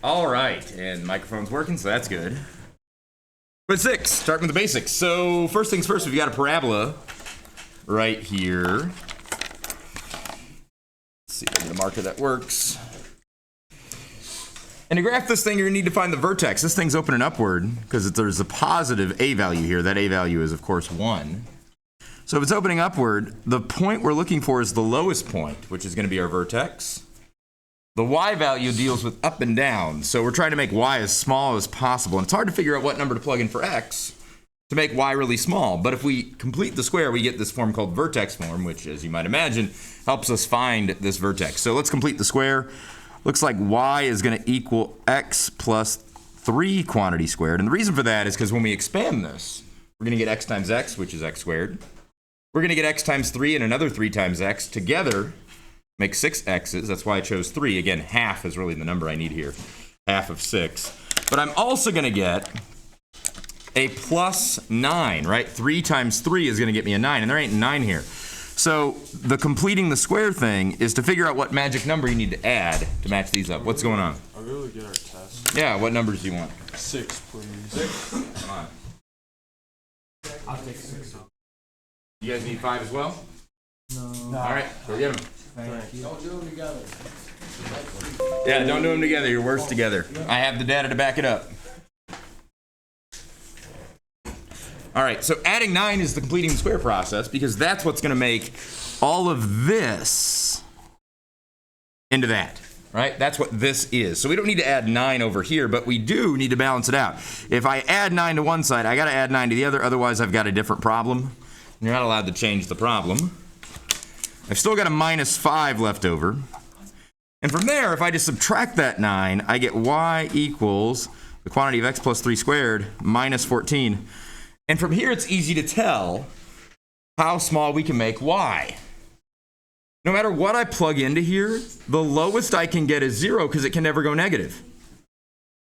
All right, and the microphone's working, so that's good. But 6, starting with the basics. So first things first, we've got a parabola right here. Let's see if I get a marker that works. And to graph this thing, you're going to need to find the vertex. This thing's open and upward because there's a positive a value here. That a value is, of course, 1. So if it's opening upward, the point we're looking for is the lowest point, which is going to be our vertex. The y value deals with up and down, so we're trying to make y as small as possible. And it's hard to figure out what number to plug in for x to make y really small. But if we complete the square, we get this form called vertex form, which, as you might imagine, helps us find this vertex. So let's complete the square. Looks like y is going to equal x plus 3 quantity squared. And the reason for that is because when we expand this, we're going to get x times x, which is x squared. We're going to get x times 3 and another 3 times x. Together, make 6 x's. That's why I chose 3. Again, half is really the number I need here. Half of 6. But I'm also going to get a plus 9, right? 3 times 3 is going to get me a 9, and there ain't a 9 here. So the completing the square thing is to figure out what magic number you need to add to match these up. What's going on? I'll really get our test. Yeah, what numbers do you want? 6, please. 6? Come on. I'll take 6. You guys need 5 as well? No. All right, go get them. Thank you. Don't do them together. Yeah, don't do them together. You're worse together. I have the data to back it up. All right, so adding 9 is the completing the square process because that's what's going to make all of this into that, right? That's what this is. So we don't need to add 9 over here, but we do need to balance it out. If I add 9 to one side, I got to add 9 to the other. Otherwise, I've got a different problem. You're not allowed to change the problem. I've still got a minus 5 left over. And from there, if I just subtract that 9, I get y equals the quantity of x plus 3 squared minus 14. And from here, it's easy to tell how small we can make y. No matter what I plug into here, the lowest I can get is 0 because it can never go negative.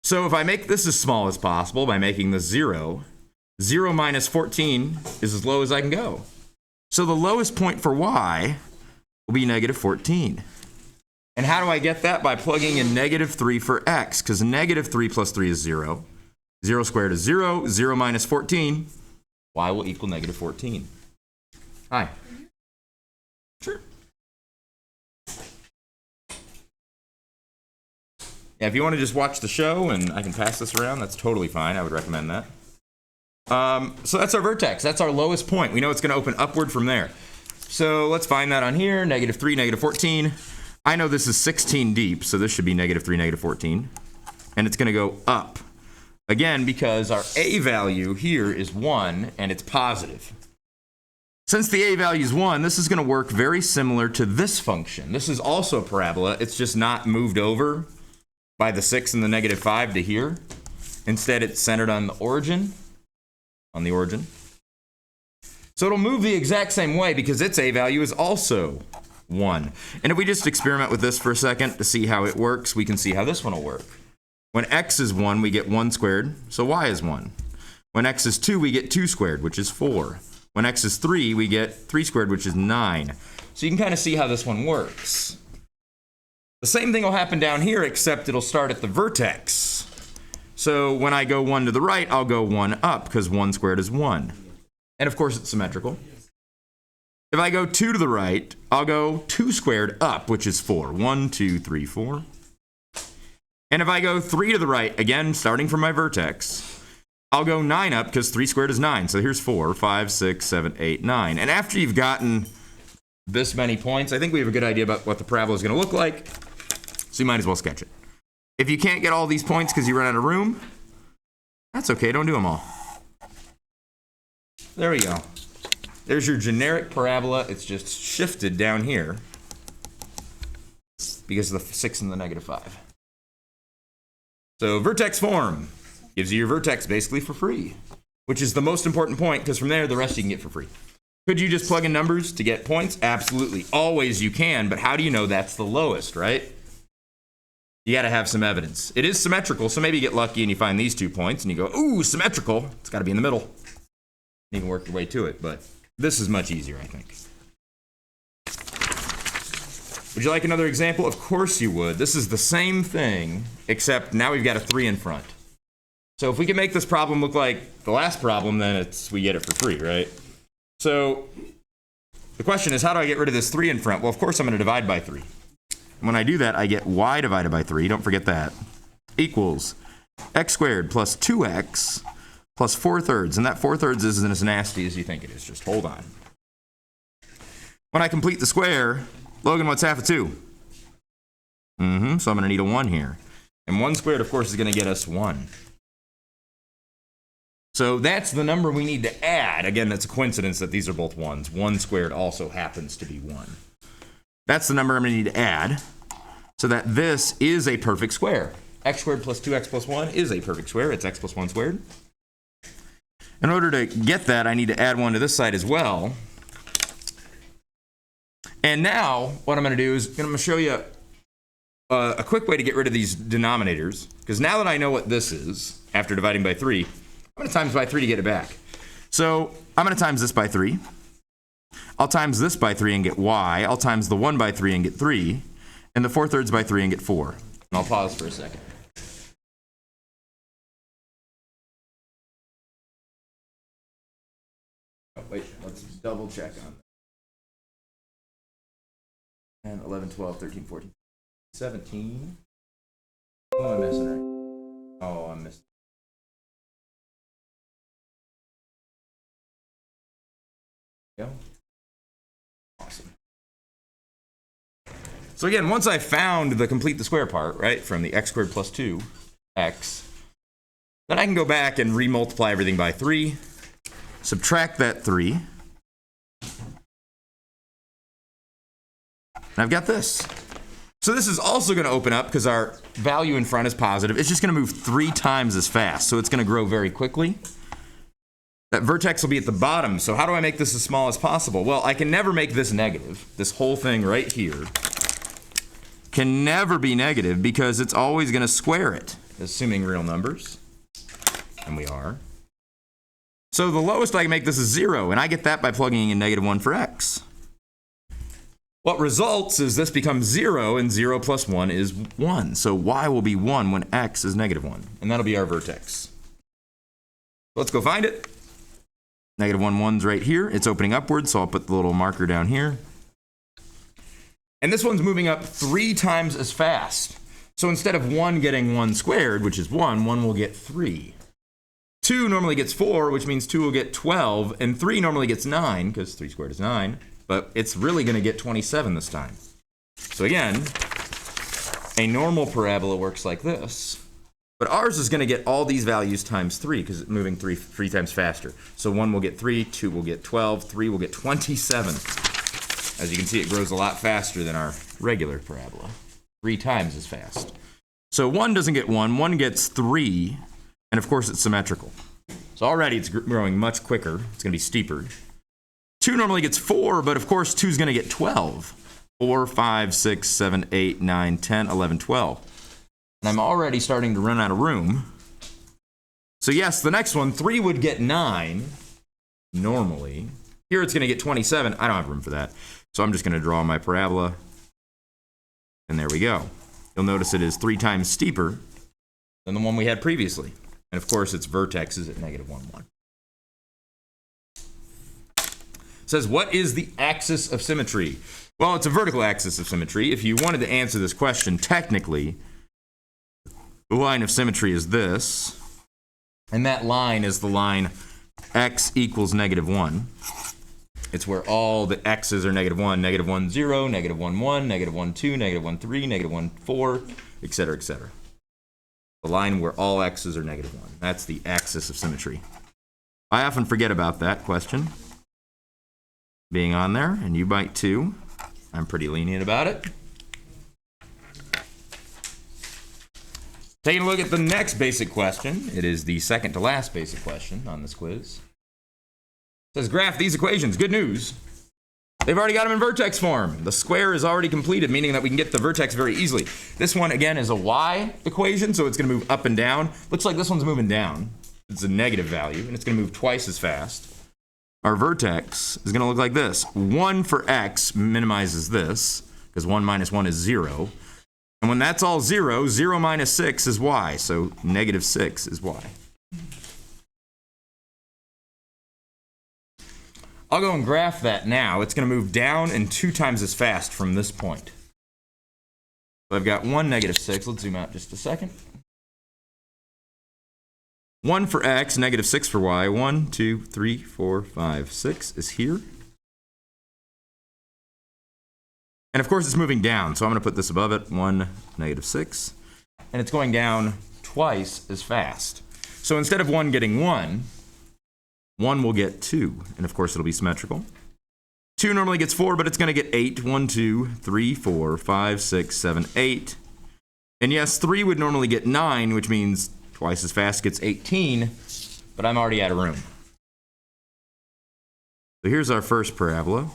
So if I make this as small as possible by making this 0, 0 minus 14 is as low as I can go. So the lowest point for y will be negative 14. And how do I get that? By plugging in negative 3 for x, because negative 3 plus 3 is 0. 0 squared is 0. 0 minus 14. Y will equal negative 14. Hi. Sure. Yeah, if you want to just watch the show and I can pass this around, that's totally fine. I would recommend that. So that's our vertex. That's our lowest point. We know it's going to open upward from there. So let's find that on here. Negative 3, negative 14. I know this is 16 deep, so this should be negative 3, negative 14. And it's going to go up. Again, because our a value here is 1, and it's positive. Since the a value is 1, this is going to work very similar to this function. This is also a parabola. It's just not moved over by the 6 and the negative 5 to here. Instead, it's centered on the origin. So it'll move the exact same way because its a value is also 1. And if we just experiment with this for a second to see how it works, we can see how this one will work. When x is 1, we get 1 squared, so y is 1. When x is 2, we get 2 squared, which is 4. When x is 3, we get 3 squared, which is 9. So you can kind of see how this one works. The same thing will happen down here, except it'll start at the vertex. So when I go 1 to the right, I'll go 1 up, because 1 squared is 1. And of course, it's symmetrical. If I go 2 to the right, I'll go 2 squared up, which is 4. 1, 2, 3, 4. And if I go 3 to the right, again, starting from my vertex, I'll go 9 up, because 3 squared is 9. So here's 4, 5, 6, 7, 8, 9. And after you've gotten this many points, I think we have a good idea about what the parabola is going to look like. So you might as well sketch it. If you can't get all these points because you run out of room, that's okay. Don't do them all. There we go. There's your generic parabola. It's just shifted down here because of the 6 and the negative 5. So vertex form gives you your vertex basically for free, which is the most important point because from there, the rest you can get for free. Could you just plug in numbers to get points? Absolutely. Always you can, but how do you know that's the lowest, right? You got to have some evidence. It is symmetrical, so maybe you get lucky and you find these 2 points and you go, ooh, symmetrical. It's got to be in the middle. You can work your way to it, but this is much easier, I think. Would you like another example? Of course you would. This is the same thing, except now we've got a 3 in front. So if we can make this problem look like the last problem, then we get it for free, right? So the question is, how do I get rid of this 3 in front? Well, of course I'm going to divide by 3. And when I do that, I get y divided by 3, don't forget that, equals x squared plus 2x plus 4/3. And that 4/3 isn't as nasty as you think it is. Just hold on. When I complete the square, Logan, what's half of 2? So I'm going to need a 1 here. And 1 squared, of course, is going to get us 1. So that's the number we need to add. Again, it's a coincidence that these are both 1s. 1 squared also happens to be 1. That's the number I'm going to need to add so that this is a perfect square. X squared plus 2x plus 1 is a perfect square. It's x plus 1 squared. In order to get that, I need to add 1 to this side as well. And now, what I'm going to do is I'm going to show you a quick way to get rid of these denominators. Because now that I know what this is, after dividing by 3, I'm going to times by 3 to get it back. So I'm going to times this by 3. I'll times this by 3 and get y. I'll times the 1 by 3 and get 3. And the 4/3 by 3 and get 4. And I'll pause for a second. Oh, wait, let's double check on that. 10, 11, 12, 13, 14, 17. What am I missing right? Oh, I'm missing. Go. Awesome. So again, once I found the complete the square part, right, from the x squared plus 2x, then I can go back and remultiply everything by 3, subtract that 3, and I've got this. So this is also going to open up because our value in front is positive. It's just going to move 3 times as fast, so it's going to grow very quickly. That vertex will be at the bottom, so how do I make this as small as possible? Well, I can never make this negative. This whole thing right here can never be negative because it's always going to square it, assuming real numbers, and we are. So the lowest I can make this is 0, and I get that by plugging in -1 for x. What results is this becomes 0, and 0 plus 1 is 1. So y will be 1 when x is -1, and that'll be our vertex. Let's go find it. -1, 1's right here. It's opening upwards, so I'll put the little marker down here. And this one's moving up 3 times as fast. So instead of 1 getting 1 squared, which is 1, 1 will get 3. 2 normally gets 4, which means 2 will get 12, and 3 normally gets 9, because 3 squared is 9, but it's really going to get 27 this time. So again, a normal parabola works like this. But ours is going to get all these values times 3 because it's moving 3 times faster. So 1 will get 3, 2 will get 12, 3 will get 27. As you can see, it grows a lot faster than our regular parabola. 3 times as fast. So 1 doesn't get 1, 1 gets 3, and of course it's symmetrical. So already it's growing much quicker. It's going to be steeper. 2 normally gets 4, but of course 2 is going to get 12. 4, 5, 6, 7, 8, 9, 10, 11, 12. And I'm already starting to run out of room. So yes, the next one, 3 would get 9, normally. Here it's going to get 27. I don't have room for that. So I'm just going to draw my parabola. And there we go. You'll notice it is 3 times steeper than the one we had previously. And of course, its vertex is at -1, 1. It says, what is the axis of symmetry? Well, it's a vertical axis of symmetry. If you wanted to answer this question, technically, the line of symmetry is this, and that line is the line x equals -1. It's where all the x's are -1, -1, 0, -1, 1, -1, 2, -1, 3, -1, 4, etc., etc. The line where all x's are -1. That's the axis of symmetry. I often forget about that question being on there, and you might too. I'm pretty lenient about it. Taking a look at the next basic question. It is the second to last basic question on this quiz. It says, graph these equations. Good news. They've already got them in vertex form. The square is already completed, meaning that we can get the vertex very easily. This one, again, is a y equation, so it's going to move up and down. Looks like this one's moving down. It's a negative value, and it's going to move twice as fast. Our vertex is going to look like this. 1 for x minimizes this. because 1 minus 1 is 0. And when that's all 0, 0 minus 6 is y, so negative 6 is y. I'll go and graph that now. It's going to move down and 2 times as fast from this point. So I've got 1, negative 6. Let's zoom out just a second. 1 for x, negative 6 for y. 1, 2, 3, 4, 5, 6 is here. And of course it's moving down, so I'm going to put this above it. 1, negative 6. And it's going down twice as fast. So instead of 1 getting 1, 1 will get 2, and of course it'll be symmetrical. 2 normally gets 4, but it's going to get 8. 1, 2, 3, 4, 5, 6, 7, 8. And yes, 3 would normally get 9, which means twice as fast gets 18, but I'm already out of room. So here's our first parabola.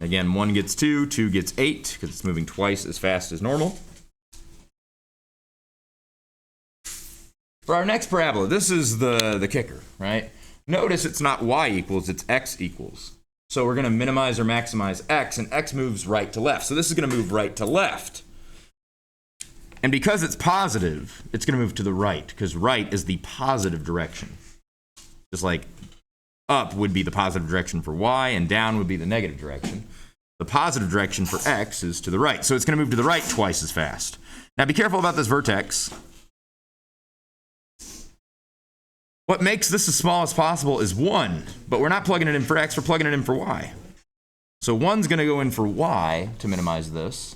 Again, 1 gets 2, 2 gets 8, because it's moving twice as fast as normal. For our next parabola, this is the kicker, right? Notice it's not y equals, it's x equals. So we're going to minimize or maximize x, and x moves right to left. So this is going to move right to left. And because it's positive, it's going to move to the right, because right is the positive direction. Just like up would be the positive direction for y, and down would be the negative direction. The positive direction for x is to the right. So it's going to move to the right twice as fast. Now be careful about this vertex. What makes this as small as possible is 1, but we're not plugging it in for x, we're plugging it in for y. So 1's going to go in for y to minimize this.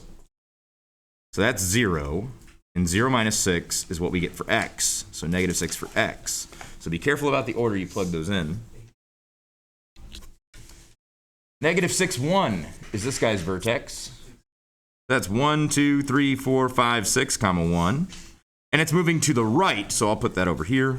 So that's 0, and 0 minus 6 is what we get for x, so negative 6 for x. So be careful about the order you plug those in. Negative 6, 1 is this guy's vertex. That's 1, 2, 3, 4, 5, 6, comma 1. And it's moving to the right, so I'll put that over here.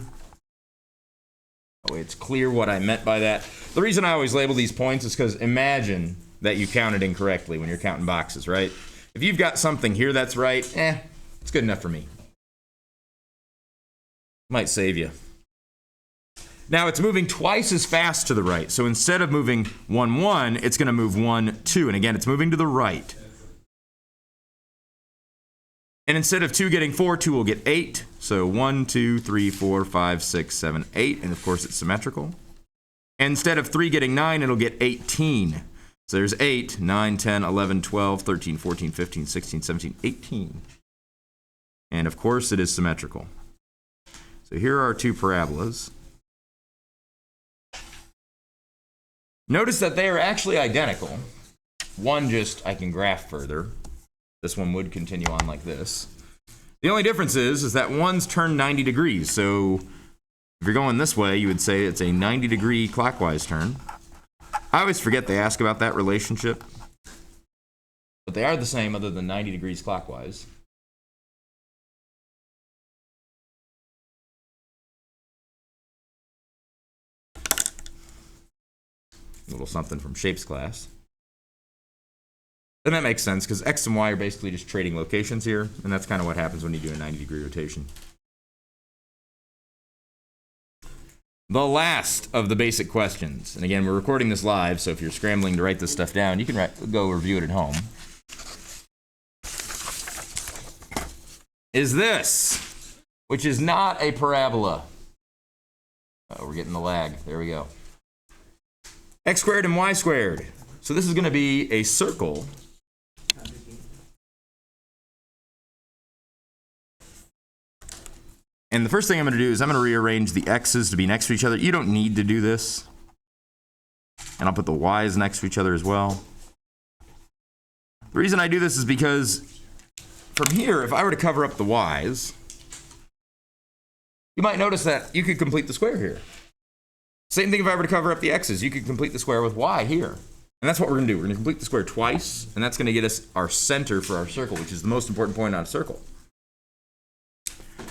That way it's clear what I meant by that. The reason I always label these points is because imagine that you counted incorrectly when you're counting boxes, right? If you've got something here that's right, it's good enough for me. Might save you. Now it's moving twice as fast to the right. So instead of moving 1, 1, it's going to move 1, 2. And again, it's moving to the right. And instead of 2 getting 4, 2 will get 8. So 1, 2, 3, 4, 5, 6, 7, 8. And of course it's symmetrical. And instead of 3 getting 9, it'll get 18. So there's 8, 9, 10, 11, 12, 13, 14, 15, 16, 17, 18. And of course it is symmetrical. So here are our 2 parabolas. Notice that they are actually identical. One just, I can graph further. This one would continue on like this. The only difference is that one's turned 90 degrees. So if you're going this way, you would say it's a 90-degree clockwise turn. I always forget they ask about that relationship. But they are the same other than 90 degrees clockwise. A little something from shapes class. And that makes sense because x and y are basically just trading locations here, and that's kind of what happens when you do a 90-degree rotation. The last of the basic questions, and again, we're recording this live, so if you're scrambling to write this stuff down, you can go review it at home. Is this, which is not a parabola. Oh, we're getting the lag. There we go. X squared and y squared. So this is going to be a circle. And the first thing I'm going to do is I'm going to rearrange the x's to be next to each other. You don't need to do this. And I'll put the y's next to each other as well. The reason I do this is because from here, if I were to cover up the y's, you might notice that you could complete the square here. Same thing if I were to cover up the x's. You could complete the square with y here. And that's what we're going to do. We're going to complete the square twice, and that's going to get us our center for our circle, which is the most important point on a circle.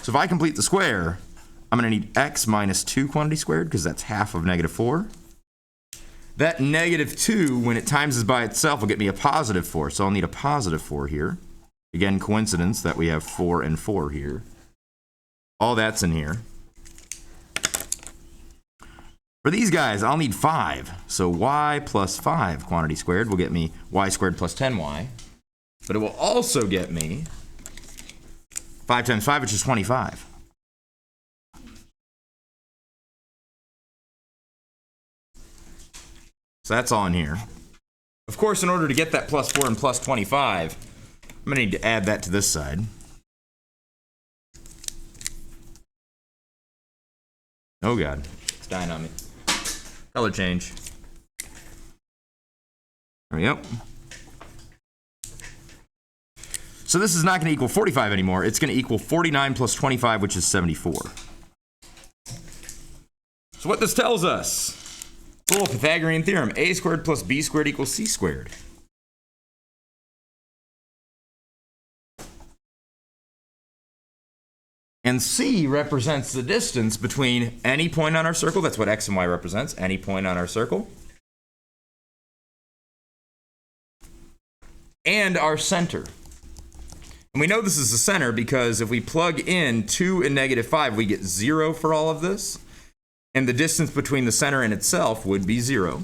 So if I complete the square, I'm going to need x minus 2 quantity squared, because that's half of negative 4. That negative 2, when it times by itself, will get me a positive 4. So I'll need a positive 4 here. Again, coincidence that we have 4 and 4 here. All that's in here. For these guys, I'll need 5. So y plus 5 quantity squared will get me y squared plus 10y. But it will also get me 5 times 5, which is 25. So that's all in here. Of course, in order to get that plus 4 and plus 25, I'm going to need to add that to this side. Oh god, it's dying on me. Color change. There we go. So this is not going to equal 45 anymore. It's going to equal 49 plus 25, which is 74. So what this tells us, a little Pythagorean theorem, a squared plus b squared equals c squared. And c represents the distance between any point on our circle. That's what x and y represents, any point on our circle. And our center. And we know this is the center because if we plug in 2 and negative 5, we get 0 for all of this. And the distance between the center and itself would be 0.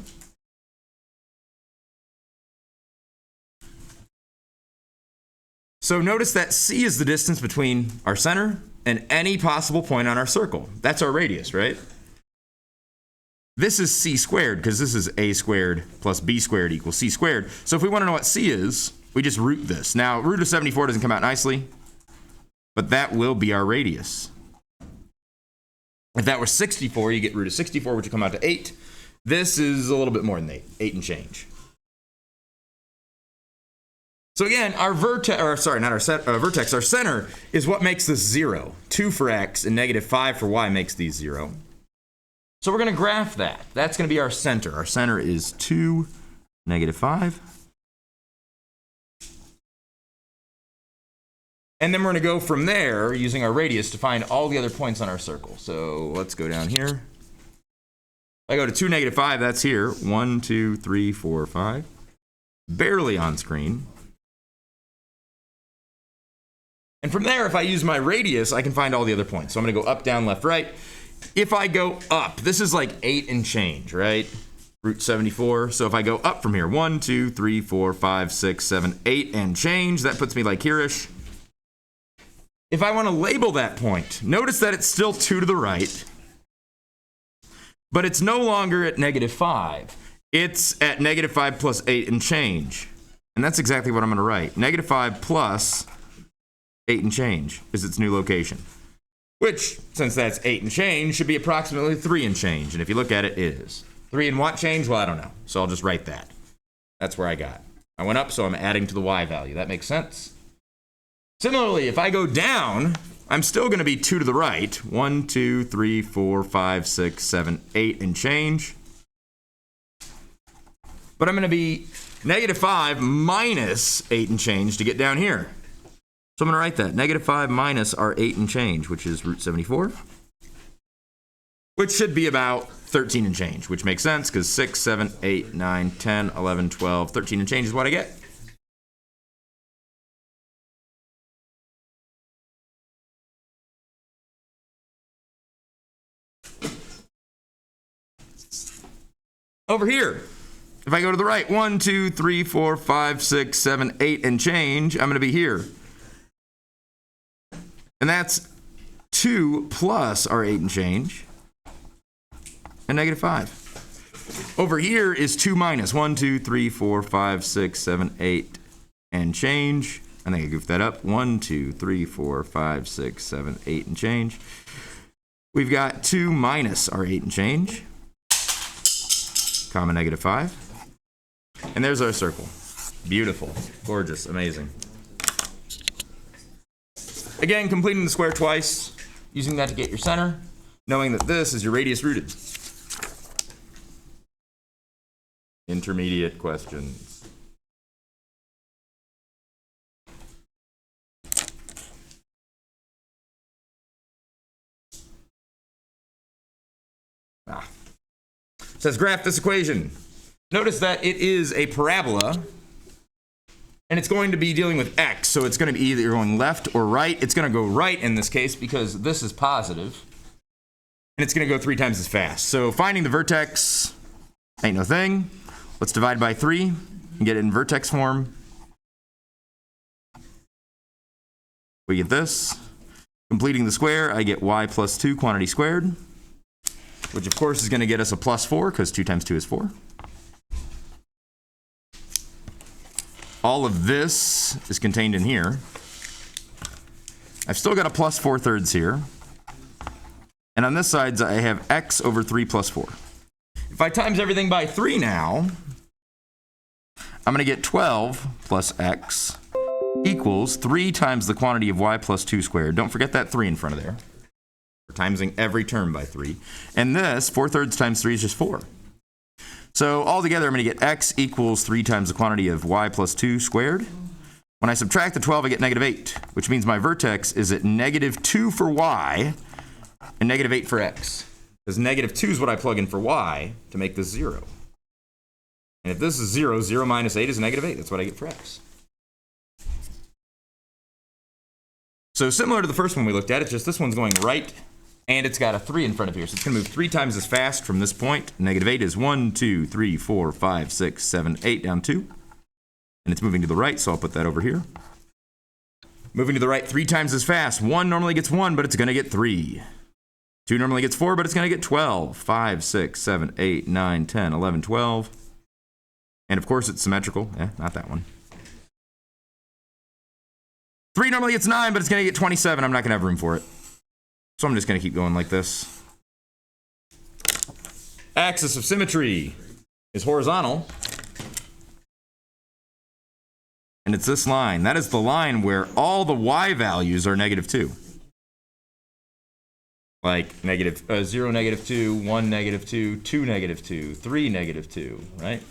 So notice that c is the distance between our center and any possible point on our circle. That's our radius, right? This is c squared because this is a squared plus b squared equals c squared. So if we want to know what c is, we just root this. Now, root of 74 doesn't come out nicely, but that will be our radius. If that were 64, you get root of 64, which would come out to 8. This is a little bit more than 8 and change. So again, our vertex, or sorry, not our vertex, our center is what makes this 0. 2 for x and negative 5 for y makes these 0. So we're going to graph that. That's going to be our center. Our center is 2, negative 5. And then we're going to go from there using our radius to find all the other points on our circle. So let's go down here. If I go to 2, negative 5, that's here. 1, 2, 3, 4, 5. Barely on screen. And from there, if I use my radius, I can find all the other points. So I'm going to go up, down, left, right. If I go up, this is like 8 and change, right? Root 74. So if I go up from here, 1, 2, 3, 4, 5, 6, 7, 8 and change, that puts me like here-ish. If I want to label that point, notice that it's still 2 to the right, but it's no longer at negative 5. It's at negative 5 plus 8 and change. And that's exactly what I'm going to write. Negative 5 plus 8 and change is its new location. Which, since that's 8 and change, should be approximately 3 and change. And if you look at it, it is. 3 and what change? Well, I don't know. So I'll just write that. That's where I got. I went up, so I'm adding to the y value. That makes sense? Similarly, if I go down, I'm still going to be 2 to the right. 1, 2, 3, 4, 5, 6, 7, 8 and change. But I'm going to be negative 5 minus 8 and change to get down here. So I'm going to write that. Negative 5 minus our 8 and change, which is root 74. Which should be about 13 and change, which makes sense because 6, 7, 8, 9, 10, 11, 12, 13 and change is what I get. Over here, if I go to the right, 1, 2, 3, 4, 5, 6, 7, 8 and change, I'm going to be here. And that's 2 plus our 8 and change, and negative 5. Over here is 2 minus 1, 2, 3, 4, 5, 6, 7, 8 and change. I think I goofed that up. 1, 2, 3, 4, 5, 6, 7, 8 and change. We've got 2 minus our 8 and change, comma negative 5. And there's our circle. Beautiful, gorgeous, amazing. Again, completing the square twice, using that to get your center, knowing that this is your radius rooted. Intermediate questions. It says graph this equation. Notice that it is a parabola, and it's going to be dealing with x, so it's going to be either going left or right. It's going to go right in this case because this is positive. and it's going to go 3 times as fast. So finding the vertex ain't no thing. Let's divide by 3 and get it in vertex form. We get this. Completing the square, I get y plus 2 quantity squared, which of course is going to get us a plus 4 because 2 times 2 is 4. All of this is contained in here. I've still got a plus 4/3 here. And on this side, I have x over 3 plus 4. If I times everything by 3 now, I'm going to get 12 plus x equals 3 times the quantity of y plus 2 squared. Don't forget that 3 in front of there. We're timesing every term by 3. And this, 4/3 times 3 is just 4. So altogether, I'm going to get x equals 3 times the quantity of y plus 2 squared. When I subtract the 12, I get -8, which means my vertex is at -2 for y and -8 for x. Because -2 is what I plug in for y to make this 0. And if this is 0, 0 minus 8 is -8. That's what I get for x. So similar to the first one we looked at, it's just this one's going right, and it's got a 3 in front of here. So it's going to move 3 times as fast from this point. -8 is 1, 2, 3, 4, 5, 6, 7, 8, down 2. And it's moving to the right, so I'll put that over here. Moving to the right 3 times as fast. 1 normally gets 1, but it's going to get 3. 2 normally gets 4, but it's going to get 12. 5, 6, 7, 8, 9, 10, 11, 12. And of course it's symmetrical. Not that one. 3 normally gets 9, but it's going to get 27. I'm not going to have room for it. So I'm just going to keep going like this. Axis of symmetry is horizontal. And it's this line. That is the line where all the y values are -2. Like -0, -2, 1, -2, 2, -2, 3, -2, right?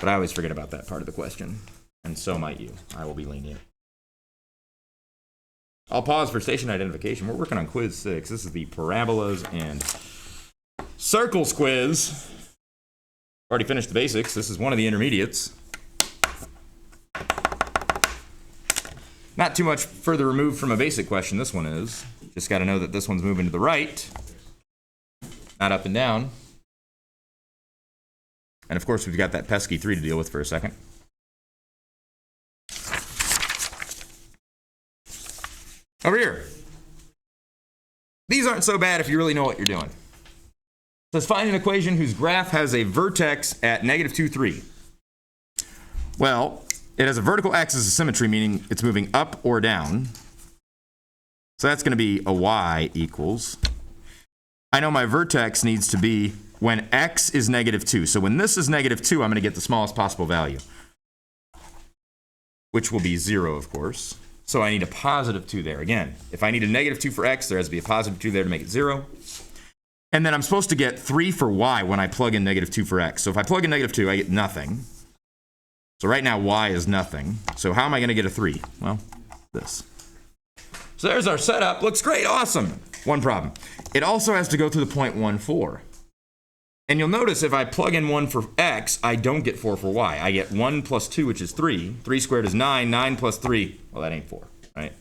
But I always forget about that part of the question. And so might you. I will be lenient. I'll pause for station identification. We're working on quiz 6. This is the parabolas and circles quiz. Already finished the basics. This is one of the intermediates. Not too much further removed from a basic question, this one is. Just got to know that this one's moving to the right, not up and down. And of course, we've got that pesky 3 to deal with for a second. Over here. These aren't so bad if you really know what you're doing. It says find an equation whose graph has a vertex at -2, 3. Well, it has a vertical axis of symmetry, meaning it's moving up or down. So that's going to be a y equals. I know my vertex needs to be when x is -2. So when this is -2, I'm going to get the smallest possible value, which will be 0, of course. So I need a +2 there. Again, if I need a -2 for x, there has to be a +2 there to make it 0. And then I'm supposed to get 3 for y when I plug in -2 for x. So if I plug in -2, I get nothing. So right now, y is nothing. So how am I going to get a 3? Well, this. So there's our setup. Looks great. Awesome. One problem. It also has to go through the point 1, 4. And you'll notice if I plug in 1 for x, I don't get 4 for y. I get 1 plus 2, which is 3. 3 squared is 9. 9 plus 3, well, that ain't 4, right?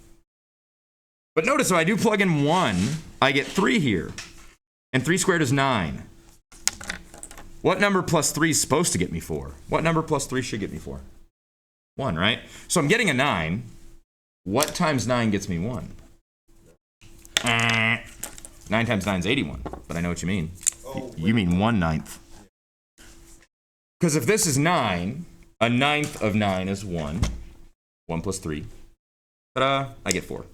But notice if I do plug in 1, I get 3 here. And 3 squared is 9. What number plus 3 is supposed to get me 4? What number plus 3 should get me 4? 1, right? So I'm getting a 9. What times 9 gets me 1? 9 times 9 is 81, but I know what you mean. You mean 1/9. Because if this is 9, a 9th of 9 is 1. 1 plus 3. Ta-da! I get 4.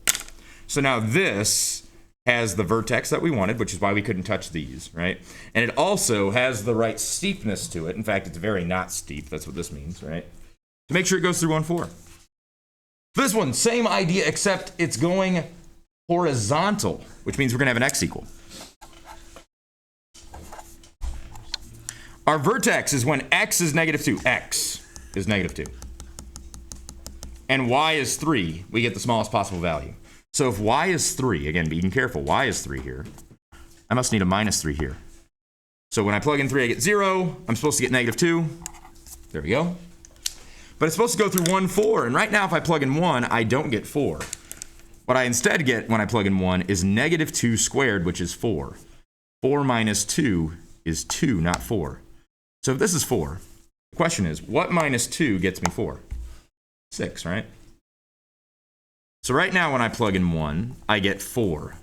So now this has the vertex that we wanted, which is why we couldn't touch these, right? And it also has the right steepness to it. In fact, it's very not steep. That's what this means, right? To make sure it goes through 1, 4. This one, same idea, except it's going horizontal, which means we're going to have an x equal. Our vertex is when x is -2. X is -2. And y is 3. We get the smallest possible value. So if y is 3, again, being careful, y is 3 here. I must need a -3 here. So when I plug in 3, I get 0. I'm supposed to get -2. There we go. But it's supposed to go through 1, 4. And right now, if I plug in 1, I don't get 4. What I instead get when I plug in 1 is negative 2 squared, which is 4. 4 minus 2 is 2, not 4. So if this is 4, the question is, what minus 2 gets me 4? 6, right? So right now when I plug in 1, I get 4.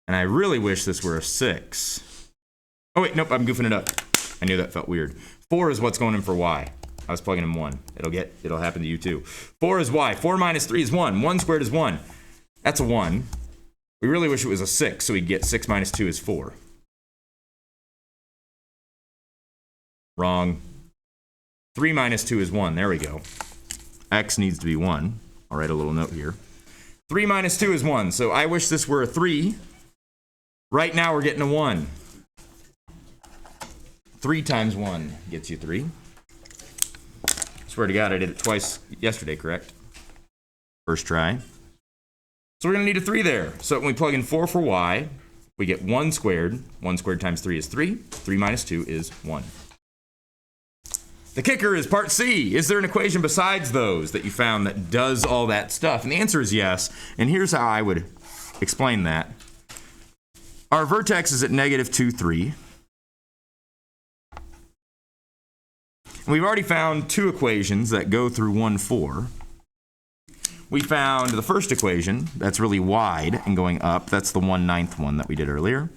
And I really wish this were a 6. Oh wait, nope, I'm goofing it up. I knew that felt weird. 4 is what's going in for y. I was plugging in 1. It'll happen to you too. 4 is y. 4 minus 3 is 1. 1 squared is 1. That's a 1. We really wish it was a 6, so we'd get 6 minus 2 is 4. Wrong. 3 minus 2 is 1. There we go. X needs to be 1. I'll write a little note here. 3 minus 2 is 1. So I wish this were a 3. Right now we're getting a 1. 3 times 1 gets you 3. Swear to God, I did it twice yesterday, correct? First try. So we're going to need a 3 there. So when we plug in 4 for y, we get 1 squared. 1 squared times 3 is 3. 3 minus 2 is 1. The kicker is part C. Is there an equation besides those that you found that does all that stuff? And the answer is yes. And here's how I would explain that. Our vertex is at negative 2, 3. We've already found 2 equations that go through 1, 4. We found the first equation that's really wide and going up. That's the 1/9 one that we did earlier.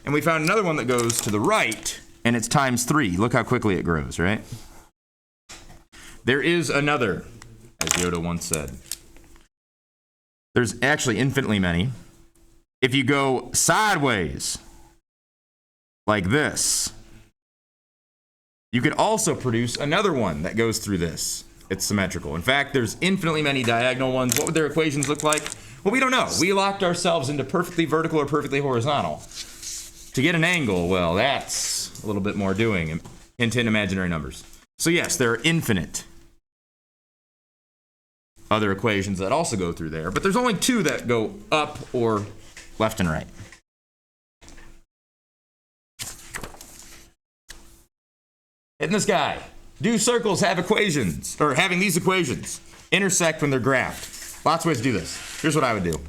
And we found another one that goes to the right, and it's times 3. Look how quickly it grows, right? There is another, as Yoda once said. There's actually infinitely many. If you go sideways, like this, you could also produce another one that goes through this. It's symmetrical. In fact, there's infinitely many diagonal ones. What would their equations look like? Well, we don't know. We locked ourselves into perfectly vertical or perfectly horizontal. To get an angle, well, that's a little bit more doing. Hint, hint, imaginary numbers. So yes, there are infinite other equations that also go through there, but there's only 2 that go up or left and right. Hitting this guy. Do circles have equations, or having these equations intersect when they're graphed? Lots of ways to do this. Here's what I would do.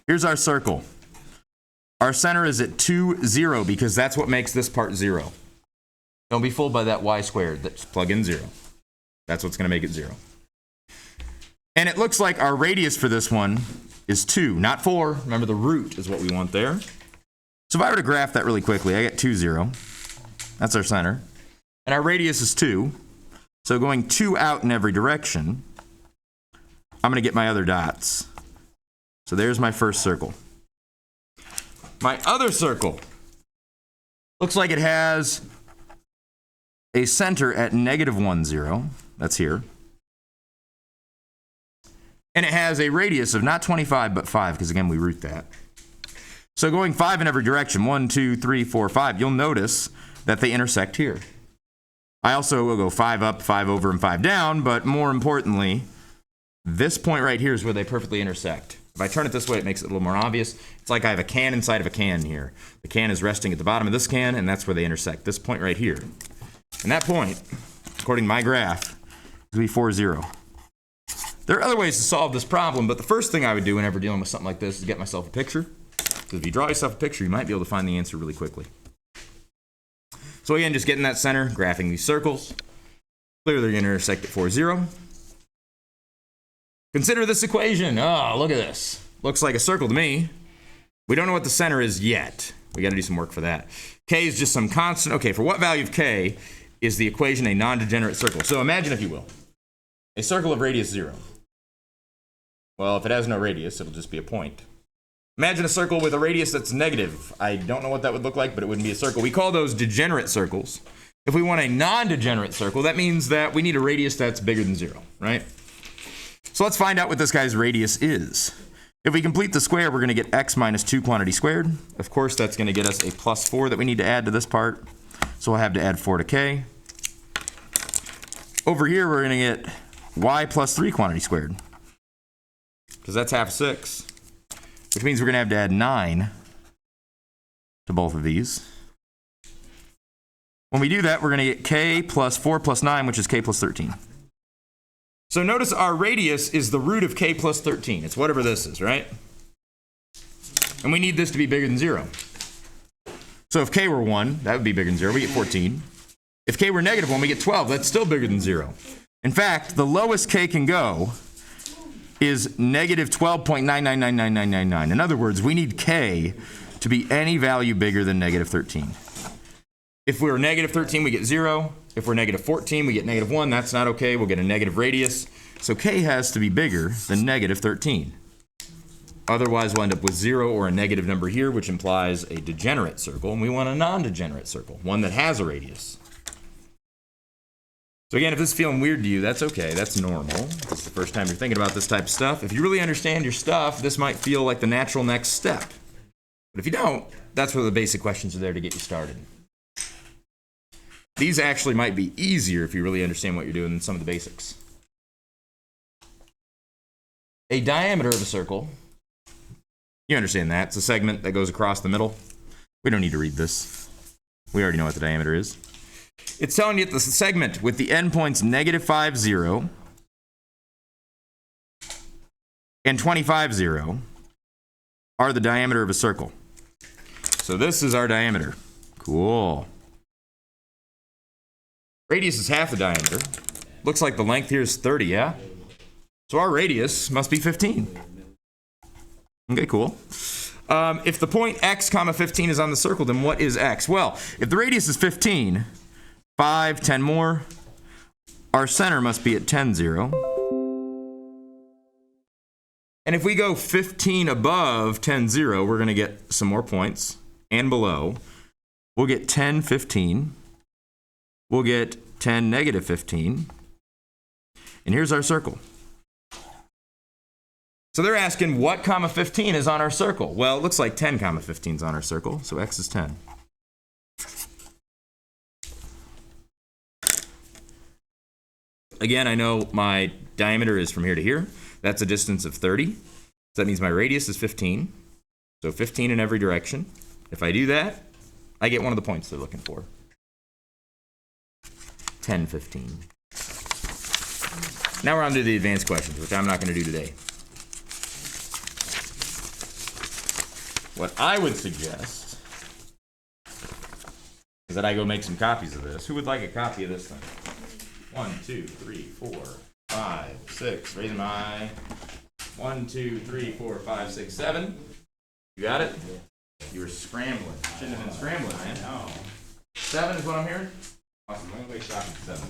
Here's our circle. Our center is at 2, 0, because that's what makes this part 0. Don't be fooled by that y squared. Just plug in 0. That's what's going to make it 0. And it looks like our radius for this one is 2, not 4. Remember, the root is what we want there. So if I were to graph that really quickly, I get 2, 0. That's our center. And our radius is 2. So going 2 out in every direction, I'm going to get my other dots. So there's my first circle. My other circle looks like it has a center at negative 1, 0. That's here. And it has a radius of not 25, but 5, because again, we root that. So going 5 in every direction, 1, 2, 3, 4, 5, you'll notice that they intersect here. I also will go 5 up, 5 over, and 5 down, but more importantly, this point right here is where they perfectly intersect. If I turn it this way, it makes it a little more obvious. It's like I have a can inside of a can here. The can is resting at the bottom of this can, and that's where they intersect. This point right here. And that point, according to my graph, is going to be 4, 0. There are other ways to solve this problem, but the first thing I would do whenever dealing with something like this is get myself a picture. Because if you draw yourself a picture, you might be able to find the answer really quickly. So again, just getting that center, graphing these circles. Clearly they're going to intersect at 4, 0. Consider this equation. Oh, look at this. Looks like a circle to me. We don't know what the center is yet. We got to do some work for that. K is just some constant. Okay, for what value of K is the equation a non-degenerate circle? So imagine, if you will, a circle of radius 0. Well, if it has no radius, it'll just be a point. Imagine a circle with a radius that's negative. I don't know what that would look like, but it wouldn't be a circle. We call those degenerate circles. If we want a non-degenerate circle, that means that we need a radius that's bigger than 0, right? So let's find out what this guy's radius is. If we complete the square, we're going to get x minus 2 quantity squared. Of course, that's going to get us a plus 4 that we need to add to this part. So we'll have to add 4 to k. Over here, we're going to get y plus 3 quantity squared, because that's half 6, which means we're going to have to add 9 to both of these. When we do that, we're going to get k plus 4 plus 9, which is k plus 13. So notice our radius is the root of k plus 13. It's whatever this is, right? And we need this to be bigger than 0. So if k were 1, that would be bigger than 0. We get 14. If k were negative 1, we get 12. That's still bigger than 0. In fact, the lowest k can go is negative 12.9999999. In other words, we need k to be any value bigger than negative 13. If we're negative 13, we get 0. If we're negative 14, we get negative 1. That's not okay. We'll get a negative radius. So k has to be bigger than negative 13. Otherwise, we'll end up with 0 or a negative number here, which implies a degenerate circle. And we want a non-degenerate circle, one that has a radius. So again, if this is feeling weird to you, that's okay. That's normal. It's the first time you're thinking about this type of stuff. If you really understand your stuff, this might feel like the natural next step. But if you don't, that's where the basic questions are there to get you started. These actually might be easier if you really understand what you're doing than some of the basics. A diameter of a circle, you understand that. It's a segment that goes across the middle. We don't need to read this. We already know what the diameter is. It's telling you that the segment with the endpoints negative 5, 0 and 25, 0 are the diameter of a circle. So this is our diameter. Cool. Radius is half the diameter. Looks like the length here is 30, yeah? So our radius must be 15. Okay, cool. If the point x comma 15 is on the circle, then what is x? Well, if the radius is 15, 5, 10 more, our center must be at 10, 0. And if we go 15 above 10, 0, we're going to get some more points. And below, we'll get 10, 15. We'll get 10, negative 15. And here's our circle. So they're asking what comma 15 is on our circle. Well, it looks like 10 comma 15 is on our circle, so x is 10. Again, I know my diameter is from here to here. That's a distance of 30. So that means my radius is 15. So 15 in every direction. If I do that, I get one of the points they're looking for. 10, 15. Now we're on to the advanced questions, which I'm not going to do today. What I would suggest is that I go make some copies of this. Who would like a copy of this thing? 1, 2, 3, 4, 5, 6. Raising my 1, 2, 3, 4, 5, 6, 7. You got it? You were scrambling. Shouldn't have been scrambling, man. No. 7 is what I'm hearing? Awesome. I'm going to shopping at 7.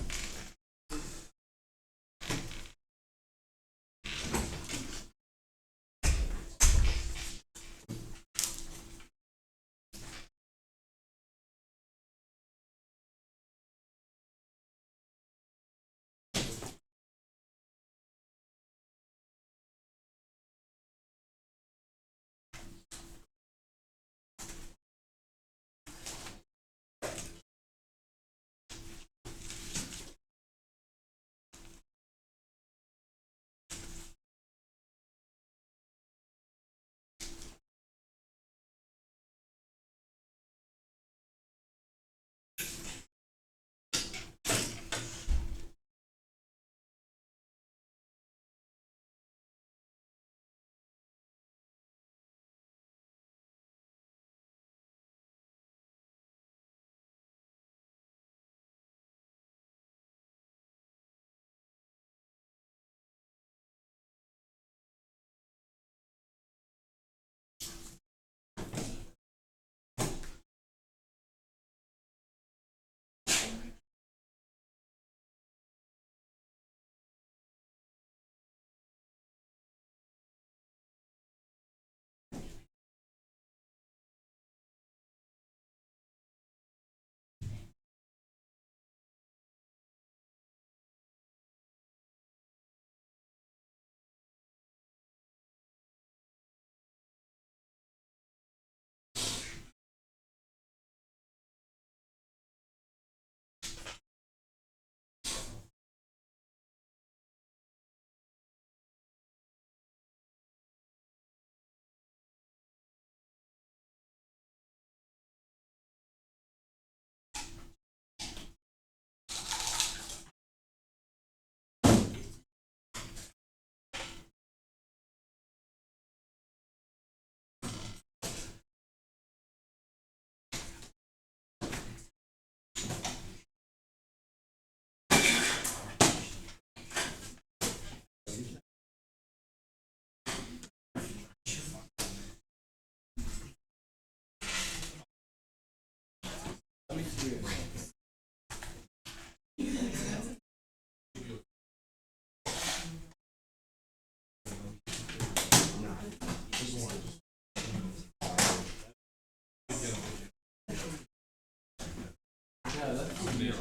Let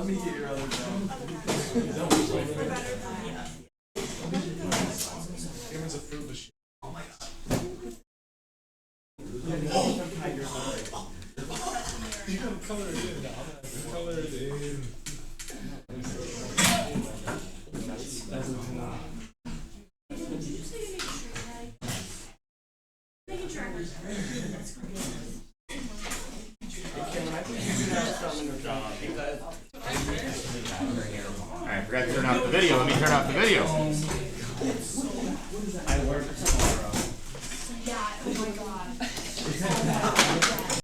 me get your other job. Cameron's a fruit machine. Oh my god. You gotta color it in now. Color it in. Alright, I forgot to turn off the video. Let me turn off the video.